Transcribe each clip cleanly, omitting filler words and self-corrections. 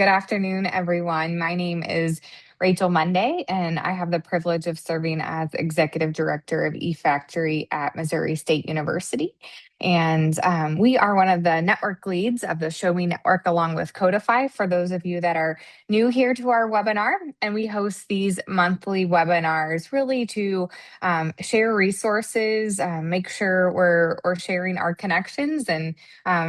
Good afternoon, everyone. My name is Rachel Monday, and I have the privilege of serving as Executive Director of eFactory at Missouri State University. And we are one of the network leads of the Show Me Network, along with Codify, for those of you that are new here to our webinar. And we host these monthly webinars really to share resources, make sure we're sharing our connections and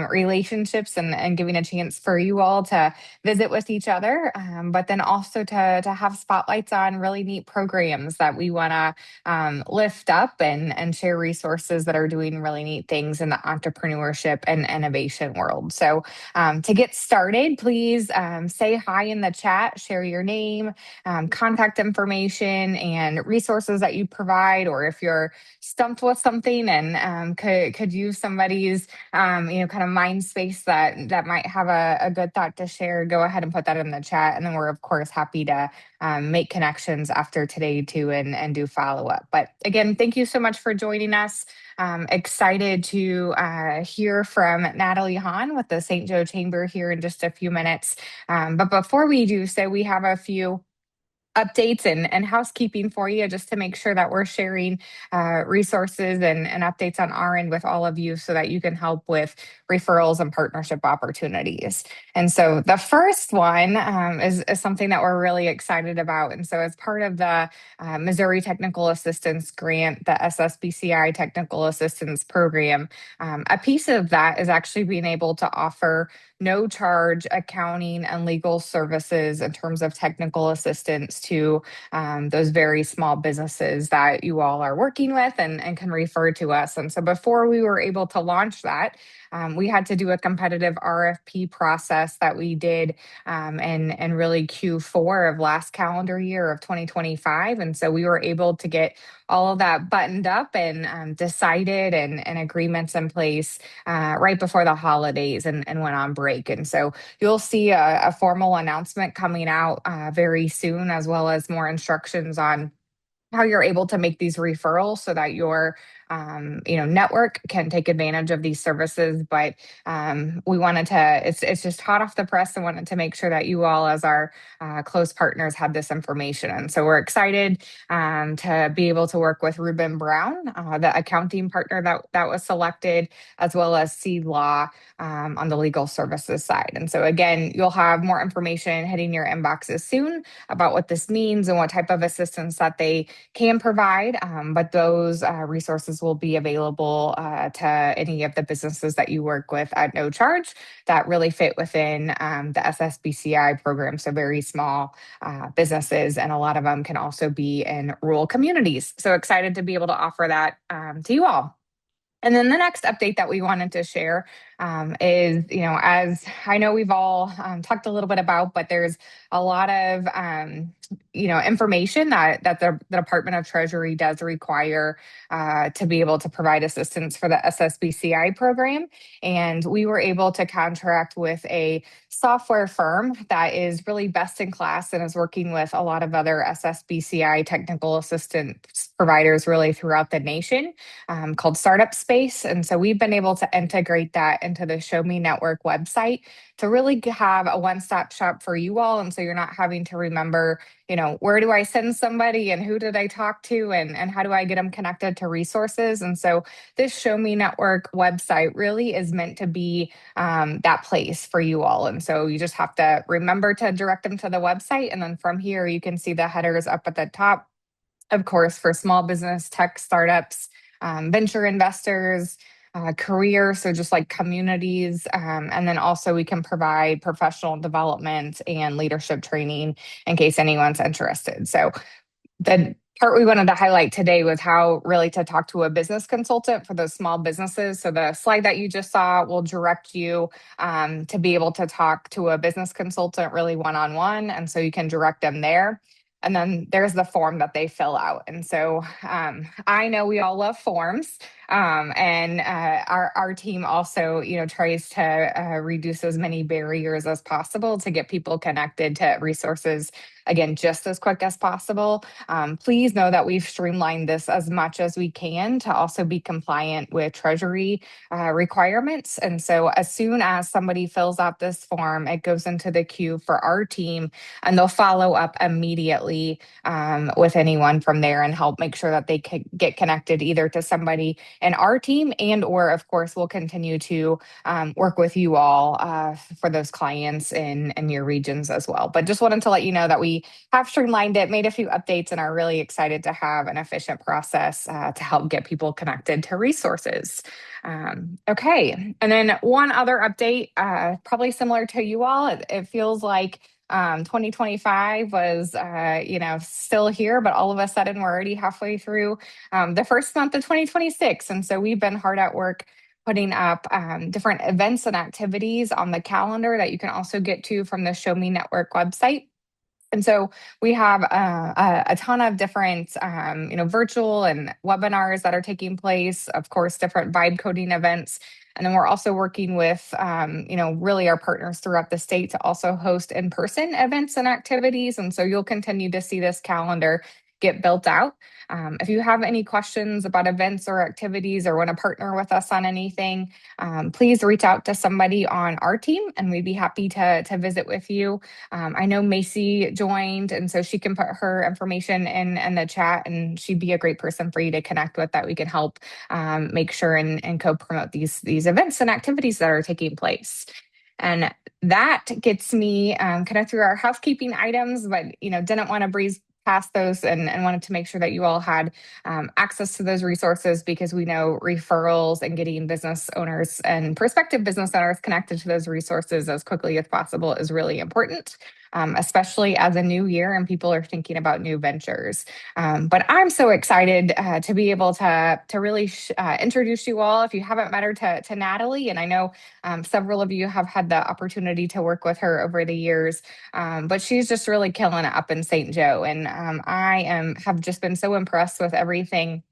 relationships and giving a chance for you all to visit with each other, but then also to have spotlights on really neat programs that we want to lift up and share resources that are doing really neat things in the entrepreneurship and innovation world. So to get started, please say hi in the chat, share your name, contact information, and resources that you provide, or if you're stumped with something and could use somebody's kind of mind space that might have a good thought to share, go ahead and put that in the chat. And then we're of course happy to make connections after today too and do follow up. But again, thank you so much for joining us. Excited to hear from Natalie Hahn with the St. Joe Chamber here in just a few minutes. But before we do so, we have a few updates and housekeeping for you just to make sure that we're sharing resources and updates on our end with all of you so that you can help with referrals and partnership opportunities. And so the first one is something that we're really excited about. And so as part of the Missouri Technical Assistance Grant, the SSBCI Technical Assistance Program, a piece of that is actually being able to offer no charge accounting and legal services in terms of technical assistance to those very small businesses that you all are working with and can refer to us. And so before we were able to launch that, we had to do a competitive RFP process that we did in really Q4 of last calendar year of 2025. And so we were able to get all of that buttoned up and decided and agreements in place right before the holidays and went on break. And so you'll see a formal announcement coming out very soon, as well as more instructions on how you're able to make these referrals so that your network can take advantage of these services. But we wanted to, it's just hot off the press, and wanted to make sure that you all as our close partners had this information. And so we're excited to be able to work with Ruben Brown, the accounting partner that was selected, as well as Seed Law on the legal services side. And so again, you'll have more information hitting your inboxes soon about what this means and what type of assistance that they can provide, but those resources will be available to any of the businesses that you work with at no charge that really fit within the SSBCI program. So very small businesses, and a lot of them can also be in rural communities. So excited to be able to offer that to you all. And then the next update that we wanted to share is, as I know we've all talked a little bit about, but there's a lot of, information that the Department of Treasury does require to be able to provide assistance for the SSBCI program. And we were able to contract with a software firm that is really best in class and is working with a lot of other SSBCI technical assistance providers really throughout the nation, called Startup Space. And so we've been able to integrate that into the Show Me Network website to really have a one-stop shop for you all. And so you're not having to remember, where do I send somebody and who did I talk to and how do I get them connected to resources? And so this Show Me Network website really is meant to be that place for you all. And so you just have to remember to direct them to the website. And then from here, you can see the headers up at the top, of course, for small business, tech startups, venture investors, career, so just like communities. And then also we can provide professional development and leadership training in case anyone's interested. So the part we wanted to highlight today was how really to talk to a business consultant for those small businesses. So the slide that you just saw will direct you to be able to talk to a business consultant really one-on-one. And so you can direct them there. And then there's the form that they fill out. And so I know we all love forms. And our team also, tries to reduce as many barriers as possible to get people connected to resources again, just as quick as possible. Please know that we've streamlined this as much as we can to also be compliant with Treasury requirements. And so as soon as somebody fills out this form, it goes into the queue for our team, and they'll follow up immediately with anyone from there and help make sure that they can get connected either to somebody in our team, and or of course we'll continue to work with you all for those clients in your regions as well. But just wanted to let you know that we have streamlined it, made a few updates, and are really excited to have an efficient process to help get people connected to resources. Okay. And then one other update, probably similar to you all, it feels like 2025 was, still here, but all of a sudden we're already halfway through the first month of 2026. And so we've been hard at work putting up different events and activities on the calendar that you can also get to from the Show Me Network website. And so we have a ton of different, virtual and webinars that are taking place, of course, different vibe coding events. And then we're also working with, really our partners throughout the state to also host in-person events and activities. And so you'll continue to see this calendar get built out. If you have any questions about events or activities or want to partner with us on anything, please reach out to somebody on our team and we'd be happy to visit with you. I know Macy joined, and so she can put her information in the chat, and she'd be a great person for you to connect with that we can help make sure and co-promote these events and activities that are taking place. And that gets me kind of through our housekeeping items, but didn't want to breeze past those and wanted to make sure that you all had access to those resources, because we know referrals and getting business owners and prospective business owners connected to those resources as quickly as possible is really important. Especially as a new year and people are thinking about new ventures. But I'm so excited to be able to really introduce you all, if you haven't met her, to Natalie. And I know several of you have had the opportunity to work with her over the years, but she's just really killing it up in St. Joe. And have just been so impressed with everything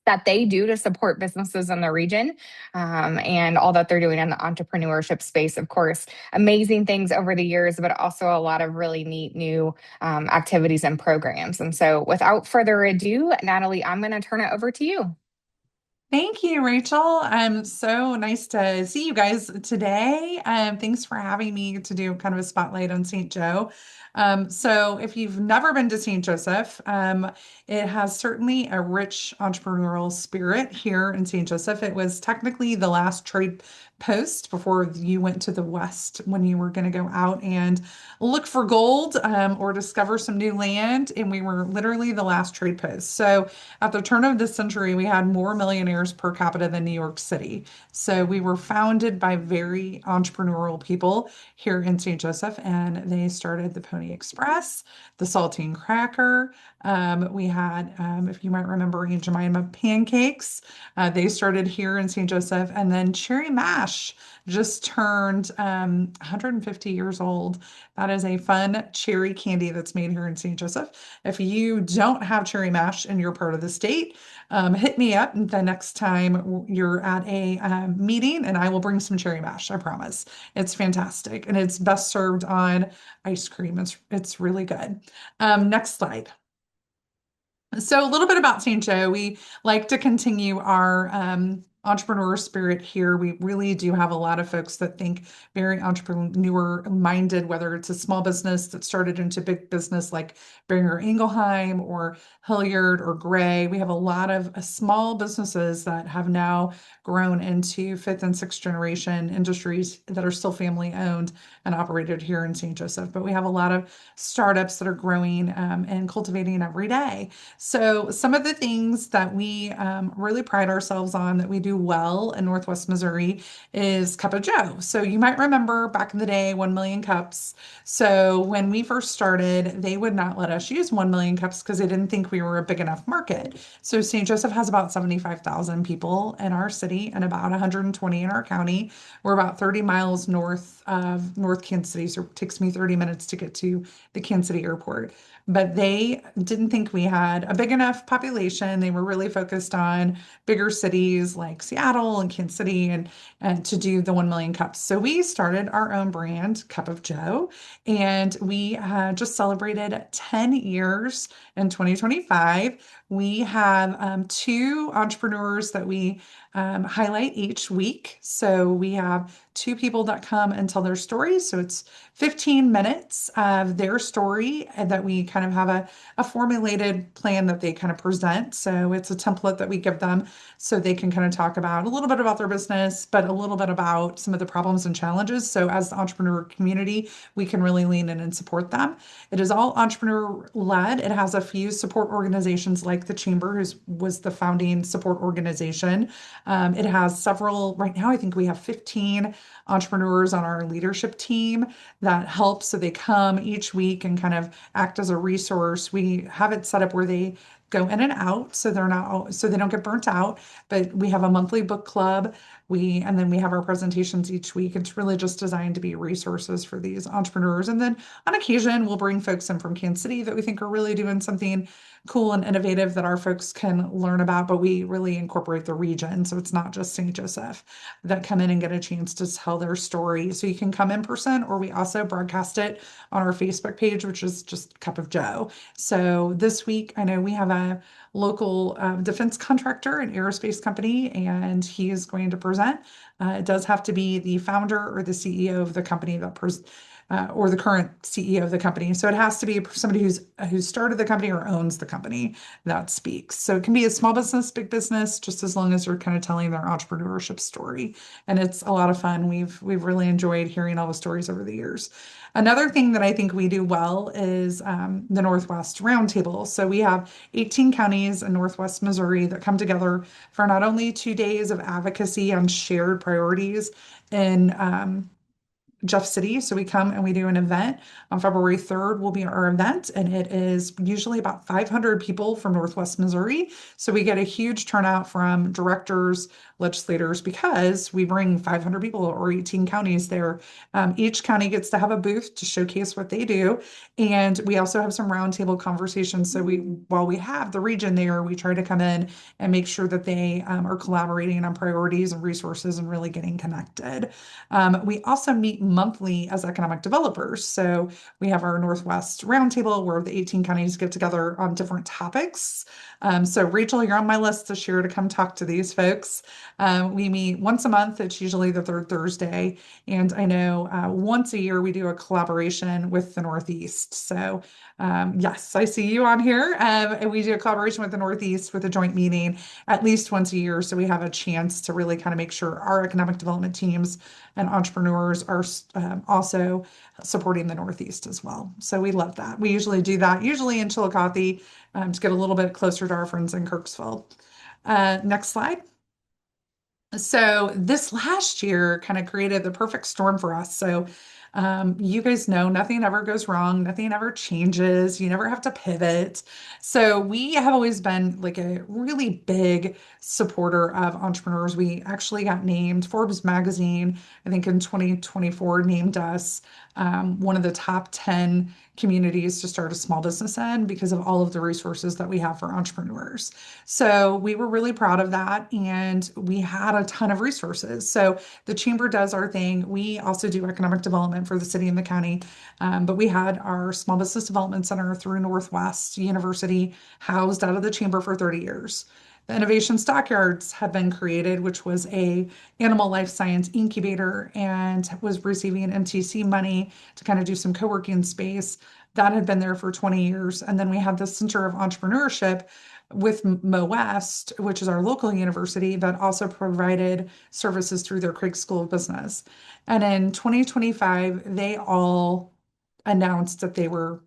that they do to support businesses in the region, and all that they're doing in the entrepreneurship space. Of course, amazing things over the years, but also a lot of really neat new activities and programs. And so without further ado, Natalie, I'm going to turn it over to you. Thank you, Rachel. So nice to see you guys today. Thanks for having me to do kind of a spotlight on St. Joe. So if you've never been to St. Joseph, it has certainly a rich entrepreneurial spirit here in St. Joseph. It was technically the last trade post before you went to the west when you were going to go out and look for gold, or discover some new land. And we were literally the last trade post. So at the turn of this century, we had more millionaires per capita than New York City. So we were founded by very entrepreneurial people here in St. Joseph, and they started the Pony Express, the Saltine Cracker. We had, if you might remember, Aunt Jemima pancakes. They started here in St. Joseph, and then Cherry Mash just turned 150 years old. That is a fun cherry candy that's made here in St. Joseph. If you don't have cherry mash in your part of the state, hit me up the next time you're at a meeting, and I will bring some cherry mash. I promise. It's fantastic, and it's best served on ice cream. It's really good. Next slide. So a little bit about St. Joe. We like to continue our entrepreneur spirit here. We really do have a lot of folks that think very entrepreneur minded, whether it's a small business that started into big business like Beringer Ingelheim or Hilliard or Gray. We have a lot of small businesses that have now grown into fifth and sixth generation industries that are still family owned and operated here in St. Joseph. But we have a lot of startups that are growing and cultivating every day. So some of the things that we really pride ourselves on that we do well in Northwest Missouri is Cup of Joe. So you might remember back in the day, 1 million cups. So when we first started, they would not let us use 1 million cups because they didn't think we were a big enough market. So St. Joseph has about 75,000 people in our city and about 120 in our county. We're about 30 miles north of North Kansas City, so it takes me 30 minutes to get to the Kansas City airport. But they didn't think we had a big enough population. They were really focused on bigger cities like Seattle and Kansas City and to do the 1 million cups. So we started our own brand, Cup of Joe, and we just celebrated 10 years in 2025. We have two entrepreneurs that we highlight each week. So we have two people that come and tell their stories. So it's 15 minutes of their story and that we kind of have a formulated plan that they kind of present. So it's a template that we give them so they can kind of talk about a little bit about their business, but a little bit about some of the problems and challenges. So as the entrepreneur community, we can really lean in and support them. It is all entrepreneur led. It has a few support organizations like the Chamber, who was the founding support organization. It has several, right now, I think we have 15 entrepreneurs on our leadership team that help. So they come each week and kind of act as a resource. We have it set up where they go in and out so they're not so they don't get burnt out, but we have a monthly book club. And then we have our presentations each week. It's really just designed to be resources for these entrepreneurs. And then on occasion we'll bring folks in from Kansas City that we think are really doing something cool and innovative that our folks can learn about, but we really incorporate the region. So it's not just St. Joseph that come in and get a chance to tell their story. So you can come in person, or we also broadcast it on our Facebook page, which is just Cup of Joe. So this week, I know we have a local defense contractor, an aerospace company, and he is going to present. It does have to be the founder or the CEO of the company or the current CEO of the company. So it has to be somebody who's started the company or owns the company that speaks. So it can be a small business, big business, just as long as they're kind of telling their entrepreneurship story. And it's a lot of fun. We've really enjoyed hearing all the stories over the years. Another thing that I think we do well is the Northwest Roundtable. So we have 18 counties in Northwest Missouri that come together for not only 2 days of advocacy on shared priorities in Jeff City. So we come and we do an event on February 3rd will be our event, and it is usually about 500 people from Northwest Missouri. So we get a huge turnout from directors, legislators, because we bring 500 people or 18 counties there. Each county gets to have a booth to showcase what they do. And we also have some roundtable conversations. So while we have the region there, we try to come in and make sure that they are collaborating on priorities and resources and really getting connected. We also meet monthly as economic developers. So we have our Northwest Roundtable where the 18 counties get together on different topics. So Rachel, you're on my list this year to come talk to these folks. We meet once a month. It's usually the third Thursday. And I know once a year we do a collaboration with the Northeast. So yes, I see you on here. And we do a collaboration with the Northeast with a joint meeting at least once a year. So we have a chance to really kind of make sure our economic development teams and entrepreneurs are also supporting the Northeast as well. So we love that. We usually do that, usually in Chillicothe, to get a little bit closer to our friends in Kirksville. Next slide. So this last year kind of created the perfect storm for us. So you guys know nothing ever goes wrong, nothing ever changes, you never have to pivot. So we have always been like a really big supporter of entrepreneurs. We actually got named, Forbes magazine, I think in 2024, named us one of the top 10 communities to start a small business in because of all of the resources that we have for entrepreneurs. So we were really proud of that, and we had a ton of resources. So the chamber does our thing. We also do economic development for the city and the county, but we had our small business development center through Northwest University housed out of the chamber for 30 years. The Innovation Stockyards had been created, which was a animal life science incubator and was receiving MTC money to kind of do some co-working space. That had been there for 20 years. And then we had the Center of Entrepreneurship with Mo West, which is our local university that also provided services through their Craig School of Business. And in 2025, they all announced that they were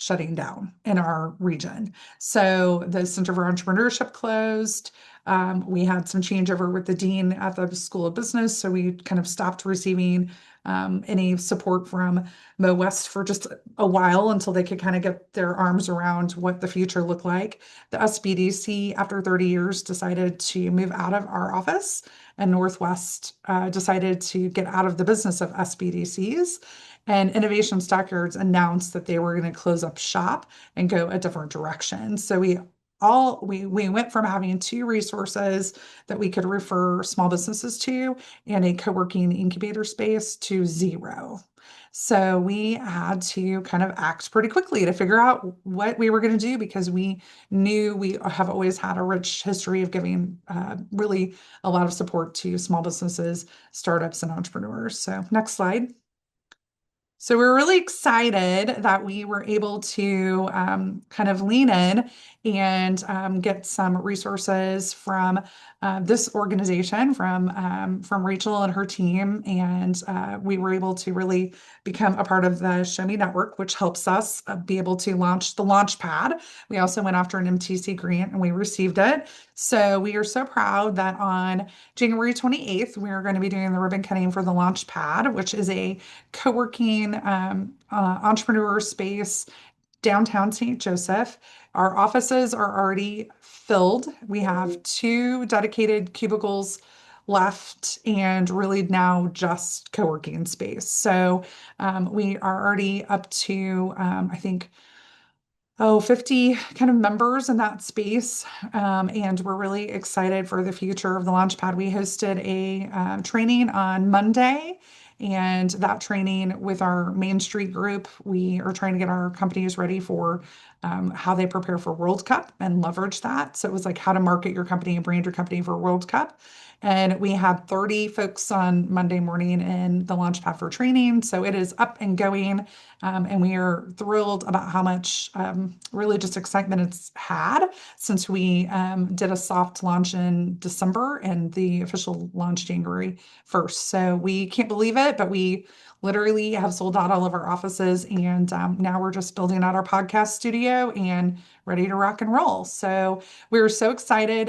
shutting down in our region. So the Center for Entrepreneurship closed. We had some changeover with the dean at the School of Business, so we kind of stopped receiving any support from Mo West for just a while until they could kind of get their arms around what the future looked like. The SBDC, after 30 years, decided to move out of our office, and Northwest decided to get out of the business of SBDCs. And Innovation Stockyards announced that they were going to close up shop and go a different direction. So we we went from having two resources that we could refer small businesses to and a co-working incubator space to zero. So we had to kind of act pretty quickly to figure out what we were going to do because we knew we have always had a rich history of giving really a lot of support to small businesses, startups, and entrepreneurs. So next slide. So we're really excited that we were able to kind of lean in and get some resources from this organization, from Rachel and her team, and we were able to really become a part of the Show Me Network, which helps us be able to launch the launch pad. We also went after an MTC grant and we received it. So we are so proud that on January 28th, we are going to be doing the ribbon cutting for the launch pad, which is a co-working entrepreneur space downtown St. Joseph. Our offices are already filled. We have two dedicated cubicles left and really now just co-working space. So we are already up to, I think, 50 kind of members in that space. And we're really excited for the future of the Launchpad. We hosted a training on Monday, and that training with our Main Street group, we are trying to get our companies ready for how they prepare for World Cup and leverage that. So it was like how to market your company and brand your company for World Cup. And we had 30 folks on Monday morning in the Launchpad for training. So it is up and going. And we are thrilled about how much really just excitement it's had since we did a soft launch in December and the official launch January 1st. So we can't believe it, but we literally have sold out all of our offices. And now we're just building out our podcast studio and ready to rock and roll. So we're so excited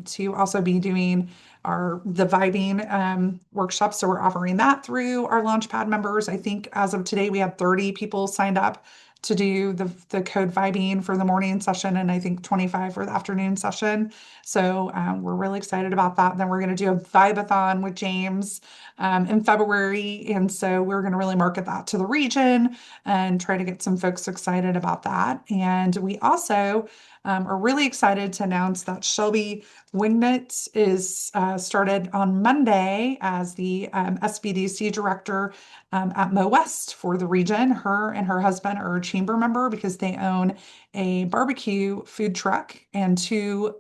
to also be doing the vibing workshop. So we're offering that through our Launchpad members. I think as of today, we had 30 people signed up to do the code vibing for the morning session, and I think 25 for the afternoon session. So we're really excited about that. Then we're going to do a vibe-a-thon with James in February. And so we're going to really market that to the region and try to get some folks excited about that. And we also are really excited to announce that Shelby Wingnut is started on Monday as the SBDC director at Mo West for the region. Her and her husband are a chamber member because they own a barbecue food truck and two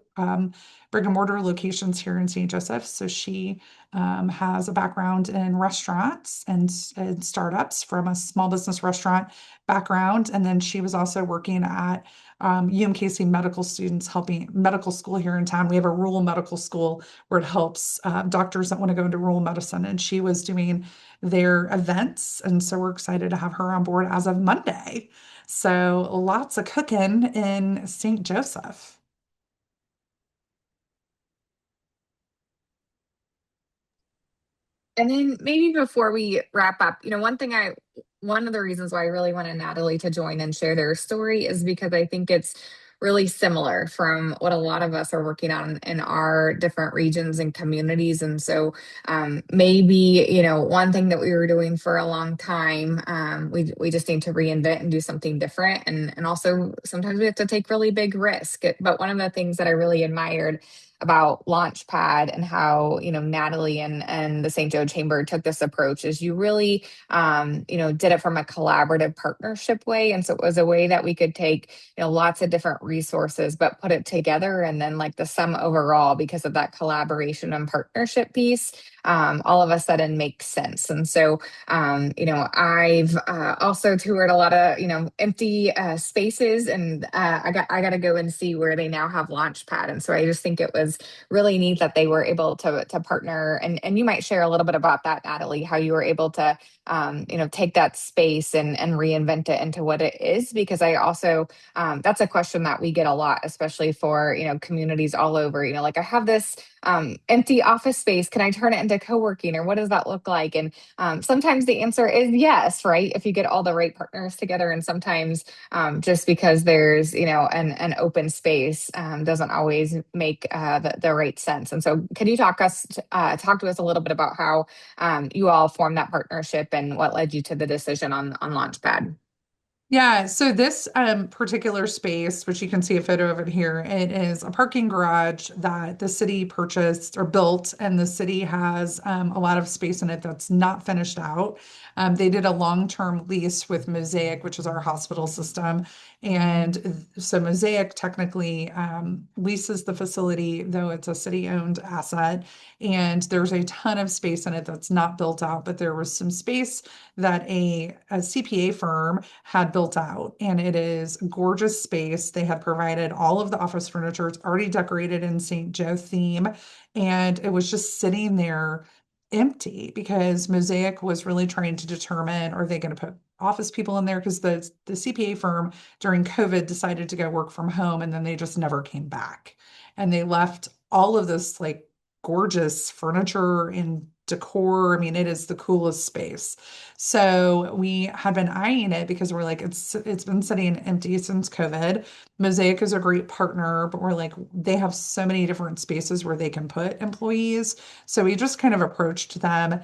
brick and mortar locations here in St. Joseph. So she has a background in restaurants and startups from a small business restaurant background. And then she was also working at UMKC medical students, helping medical school here in town. We have a rural medical school where it helps doctors that want to go into rural medicine, and she was doing their events. And so we're excited to have her on board as of Monday. So lots of cooking in St. Joseph. And then maybe before we wrap up, one of the reasons why I really wanted Natalie to join and share their story is because I think it's really similar from what a lot of us are working on in our different regions and communities. And so maybe, one thing that we were doing for a long time, we just need to reinvent and do something different. And also sometimes we have to take really big risk. But one of the things that I really admired about Launchpad and how Natalie and the St. Joe Chamber took this approach is you really did it from a collaborative partnership way, and so it was a way that we could take lots of different resources but put it together, and then like the sum overall, because of that collaboration and partnership piece, all of a sudden makes sense. And so I've also toured a lot of empty spaces, and I got to go and see where they now have Launchpad. And so I just think it was really neat that they were able to partner. And you might share a little bit about that, Natalie, how you were able to take that space and reinvent it into what it is. Because I also that's a question that we get a lot, especially for communities all over. Like I have this empty office space. Can I turn it into co-working, or what does that look like? And sometimes the answer is yes, right? If you get all the right partners together, and sometimes just because there's an open space doesn't always make the right sense. And so, can you talk to us a little bit about how you all formed that partnership and what led you to the decision on Launchpad? Yeah, so this particular space, which you can see a photo of it here, it is a parking garage that the city purchased or built, and the city has a lot of space in it that's not finished out. They did a long-term lease with Mosaic, which is our hospital system, and so Mosaic technically leases the facility, though it's a city-owned asset, and there's a ton of space in it that's not built out, but there was some space that a CPA firm had built out, and it is gorgeous space. They had provided all of the office furniture. It's already decorated in St. Joe theme, and it was just sitting there empty because Mosaic was really trying to determine, are they going to put office people in there? Because the CPA firm during COVID decided to go work from home, and then they just never came back. And they left all of this like gorgeous furniture and decor. I mean, it is the coolest space. So we had been eyeing it because we're like, it's been sitting empty since COVID. Mosaic is a great partner, but we're like, they have so many different spaces where they can put employees. So we just kind of approached them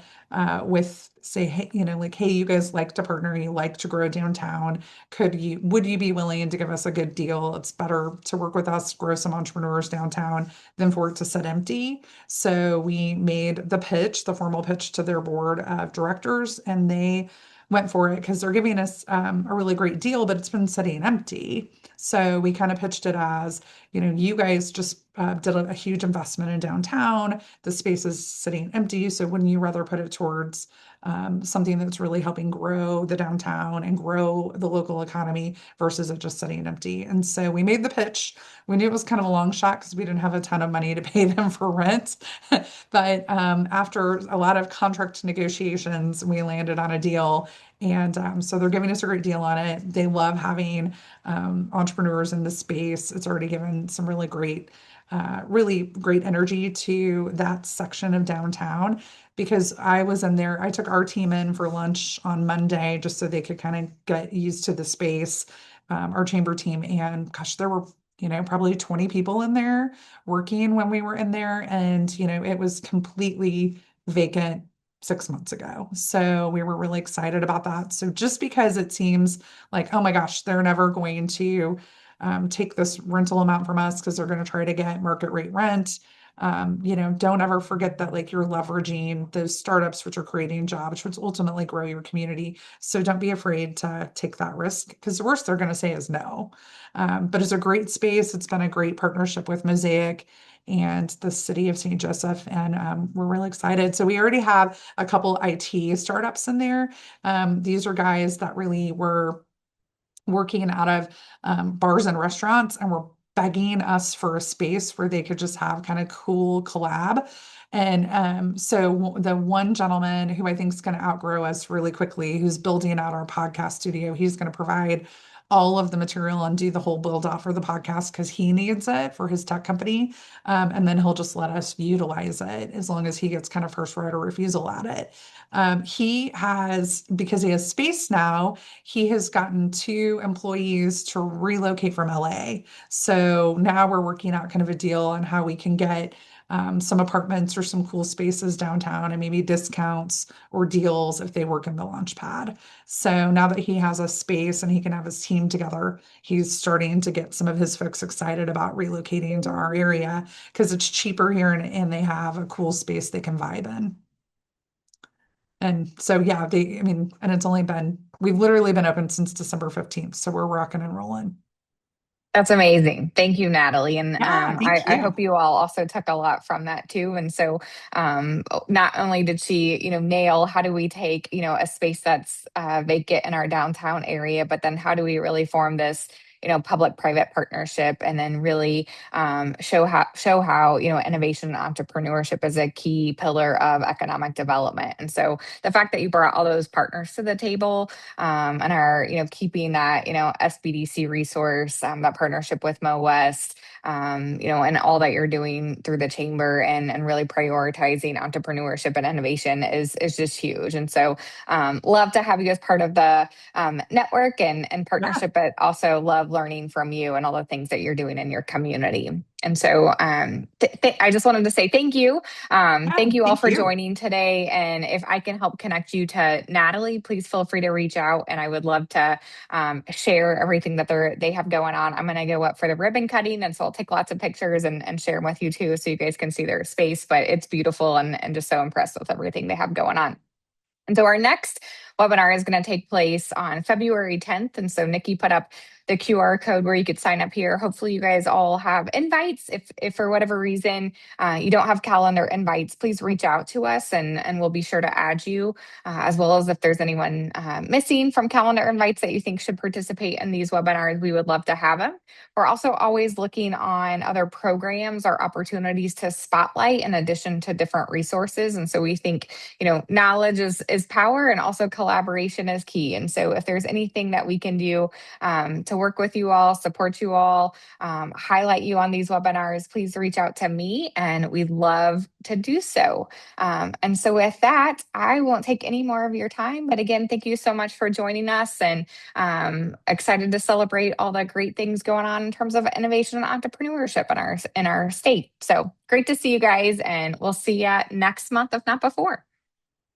with say, hey, like, hey, you guys like to partner, you like to grow downtown. Would you be willing to give us a good deal? It's better to work with us, grow some entrepreneurs downtown than for it to sit empty. So we made the pitch, the formal pitch to their board of directors, and they went for it because they're giving us a really great deal, but it's been sitting empty. So we kind of pitched it as, you guys just did a huge investment in downtown. The space is sitting empty. So wouldn't you rather put it towards something that's really helping grow the downtown and grow the local economy versus it just sitting empty? And so we made the pitch. We knew it was kind of a long shot because we didn't have a ton of money to pay them for rent. But after a lot of contract negotiations, we landed on a deal. And so they're giving us a great deal on it. They love having entrepreneurs in the space. It's already given some really great energy to that section of downtown because I was in there. I took our team in for lunch on Monday just so they could kind of get used to the space, our chamber team. And gosh, there were, probably 20 people in there working when we were in there. And, it was completely vacant 6 months ago. So we were really excited about that. So just because it seems like, oh my gosh, they're never going to take this rental amount from us because they're going to try to get market rate rent. Don't ever forget that like you're leveraging those startups which are creating jobs, which ultimately grow your community. So don't be afraid to take that risk because the worst they're going to say is no. But it's a great space. It's been a great partnership with Mosaic and the city of St. Joseph, and we're really excited. So we already have a couple IT startups in there. These are guys that really were working out of bars and restaurants and were begging us for a space where they could just have kind of cool collab. And so the one gentleman who I think is going to outgrow us really quickly, who's building out our podcast studio, he's going to provide all of the material and do the whole build out for the podcast because he needs it for his tech company. And then he'll just let us utilize it as long as he gets kind of first right of refusal at it. Because he has space now, he has gotten two employees to relocate from LA. So now we're working out kind of a deal on how we can get some apartments or some cool spaces downtown and maybe discounts or deals if they work in the launch pad. So now that he has a space and he can have his team together, he's starting to get some of his folks excited about relocating to our area because it's cheaper here and they have a cool space they can vibe in. And so, yeah, I mean, and we've literally been open since December 15th. So we're rocking and rolling. That's amazing. Thank you, Natalie. And Yeah, thank I hope you. you all also took a lot from that too. And so, not only did she, nail how do we take, a space that's vacant in our downtown area, but then how do we really form this, public-private partnership, and then really show how, innovation and entrepreneurship is a key pillar of economic development. And so, the fact that you brought all those partners to the table and are keeping that SBDC resource, that partnership with Mo West, and all that you're doing through the chamber and really prioritizing entrepreneurship and innovation is just huge. And so love to have you as part of the network and Yeah. partnership, but also love learning from you and all the things that you're doing in your community. And so I just wanted to say thank you. Thank Oh, you all thank for you. joining today. And if I can help connect you to Natalie, please feel free to reach out. And I would love to share everything that they have going on. I'm going to go up for the ribbon cutting. And so I'll take lots of pictures and share them with you too so you guys can see their space. But it's beautiful and just so impressed with everything they have going on. And so our next webinar is going to take place on February 10th. And so Nikki put up the QR code where you could sign up here. Hopefully you guys all have invites. If for whatever reason you don't have calendar invites, please reach out to us and we'll be sure to add you, as well as if there's anyone missing from calendar invites that you think should participate in these webinars, we would love to have them. We're also always looking on other programs or opportunities to spotlight in addition to different resources. And so we think, knowledge is power and also collaboration is key. And so if there's anything that we can do to work with you all, support you all, highlight you on these webinars, please reach out to me and we'd love to do so. And so with that, I won't take any more of your time. But again, thank you so much for joining us and excited to celebrate all the great things going on in terms of innovation and entrepreneurship in our state. So great to see you guys and we'll see you next month, if not before.